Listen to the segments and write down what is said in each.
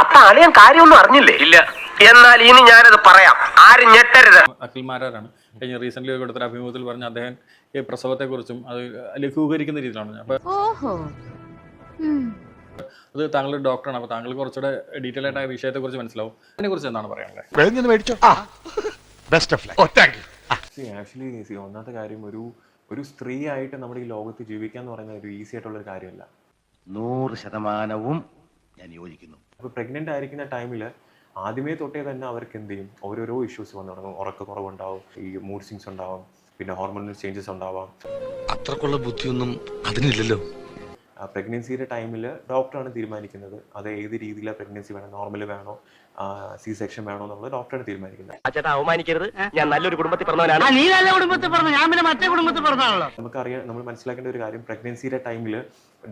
അപ്പൊ അളിയൻ കാര്യമൊന്നും അറിഞ്ഞില്ലേ? ഇല്ല. എന്നാൽ ഇനി ഞാനത് പറയാം, ആരും ഞെട്ടരുത്. അഖിൽമാരാണ് കഴിഞ്ഞ റീസെന്റ് കൊടുത്തൊരു അഭിമുഖത്തിൽ പറഞ്ഞ അദ്ദേഹം ഈ പ്രസവത്തെക്കുറിച്ചും അത് ലഘൂകരിക്കുന്ന രീതിയിലാണ്. അപ്പൊ അത് താങ്കൾ ഡോക്ടറാണ്, അപ്പൊ താങ്കൾ കുറച്ചുകൂടെ ഡീറ്റെയിൽ ആയിട്ട് ആ വിഷയത്തെ കുറിച്ച് മനസ്സിലാവും. അതിനെ കുറിച്ച് എന്താണ് പറയാനുള്ളത്? ആക്ച്വലി ഒന്നാമത്തെ കാര്യം, ഒരു സ്ത്രീ ആയിട്ട് നമ്മുടെ ഈ ലോകത്ത് ജീവിക്കുക എന്ന് പറയുന്നത് ഒരു ഈസി ആയിട്ടുള്ള ഒരു കാര്യമല്ല. 100% ഞാൻ യോജിക്കുന്നു. അപ്പോൾ പ്രഗ്നന്റ് ആയിരിക്കുന്ന ടൈമിൽ ആദ്യമേ തൊട്ടേ തന്നെ അവർക്ക് എന്ത് ചെയ്യും, ഓരോരോ ഇഷ്യൂസ് വന്നു തുടങ്ങും. ഉറക്കക്കുറവുണ്ടാവും, ഈ മൂഡ് സ്വിങ്സ് ഉണ്ടാവാം, പിന്നെ ഹോർമോണൽ ചേഞ്ചസ് ഉണ്ടാവാം. അത്രക്കുള്ള ബുദ്ധിയൊന്നും അതിനില്ലല്ലോ. പ്രഗ്നൻസിയുടെ ടൈമിൽ ഡോക്ടറാണ് തീരുമാനിക്കുന്നത് അത് ഏത് രീതിയിലാണ് പ്രഗ്നൻസി വേണം, നോർമൽ വേണോ, സി സെക്ഷൻ വേണോ എന്നുള്ളത് ഡോക്ടറാണ് തീരുമാനിക്കുന്നത്. ചേട്ടാ അവമാനിക്കരുത്, ഞാൻ നല്ലൊരു കുടുംബത്തിൽ പറഞ്ഞവനാണ്. നീ നല്ല കുടുംബത്തിൽ പറഞ്ഞു, ഞാൻ പിന്നെ മറ്റേ കുടുംബത്തിൽ പറഞ്ഞാണല്ലോ. നമുക്കറിയാം, നമ്മൾ മനസ്സിലാക്കേണ്ട ഒരു കാര്യം, പ്രഗ്നൻസിയുടെ ടൈമിൽ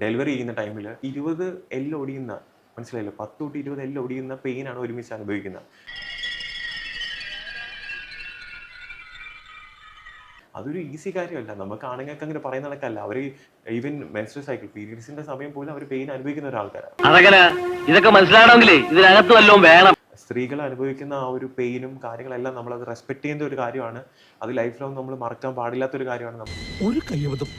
ഡെലിവറി ചെയ്യുന്ന ടൈമിൽ 20 എല്ല് ഒടിയുന്ന, മനസ്സിലായില്ലോ, 10 തൊട്ട് 20 എല്ല് ഒടിയുന്ന പെയിനാണ് ഒരുമിച്ച് അനുഭവിക്കുന്നത്. അതൊരു ഈസി കാര്യമല്ല. നമുക്ക് ആണുങ്ങൾക്ക് അങ്ങനെ പറയുന്ന കണക്കല്ല. അവർ ഈവൻ മെൻസ്ട്രുവൽ സൈക്കിൾ പീരിയഡ്സിന്റെ സമയം പോലും അവർ പെയിൻ അനുഭവിക്കുന്ന ഒരാൾക്കാരാണ്. അതങ്ങനെ ഇതൊക്കെ മനസ്സിലാവണമെങ്കിലേ ഇതിനകത്ത് വല്ലതും വേണം. സ്ത്രീകൾ അനുഭവിക്കുന്ന ആ ഒരു പെയിനും കാര്യങ്ങളെല്ലാം നമ്മൾ അത് റെസ്പെക്ട് ചെയ്യുന്ന ഒരു കാര്യമാണ്. അത് ലൈഫ് ലോങ് നമ്മൾ മറക്കാൻ പാടില്ലാത്തൊരു കാര്യമാണ്. നമ്മൾ ഒരു കയ്യബദ്ധം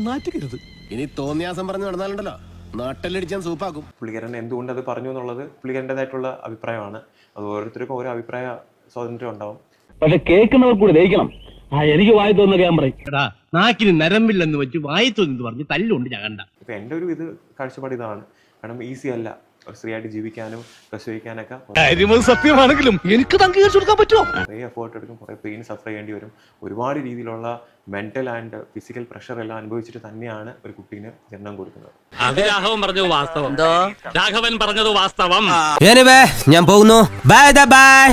നാറ്റുകരുത്. ഇനി തോന്നിയാസം പറഞ്ഞു നടന്നാലുണ്ടല്ലോ നാട്ടിലടിച്ചാൻ സൂപ്പാക്കും. പുള്ളിക്കാരൻ എന്തുകൊണ്ട് അത് പറഞ്ഞു എന്നുള്ളത് പുള്ളിക്കാരൻ്റെതായിട്ടുള്ള അഭിപ്രായമാണ്. അത് ഓരോരുത്തർക്കും ഓരോ അഭിപ്രായ സ്വാതന്ത്ര്യം ഉണ്ടാവും. പക്ഷെ കേൾക്കുന്നവർ കൂടി ദഹിക്കണം. എനിക്ക് വായി തോന്നുക ഞാൻ പറയും. എടാ നാക്കിന് നരമ്പില്ലെന്ന് വെച്ച് വായിത്തൊന്ന് പറഞ്ഞ് തല്ലുകൊണ്ട് ഞാൻ കണ്ട. ഇപ്പൊ എൻ്റെ ഒരു കാഴ്ചപ്പാട് ഇതാണ്. കാരണം ഈസി അല്ല ഒരു സ്ത്രീയായിട്ട് ജീവിക്കാനും പ്രസവിക്കാനൊക്കെ. സത്യമാണെങ്കിലും എനിക്ക് അംഗീകരിച്ചു കൊടുക്കാൻ പറ്റുമോ? കുറേ എഫേർട്ട് എടുക്കും, കുറേ പെയിൻ സഫർ ചെയ്യേണ്ടി വരും. ഒരുപാട് രീതിയിലുള്ള മെന്റൽ ആൻഡ് ഫിസിക്കൽ പ്രഷർ എല്ലാം അനുഭവിച്ചിട്ട് തന്നെയാണ് ഒരു കുട്ടീന് ജന്മം കൊടുക്കുന്നത്. രാഘവൻ പറഞ്ഞത് വാസ്തവം. രാഘവൻ പറഞ്ഞത് വാസ്തവം. ഞാൻ പോകുന്നു. Bye bye.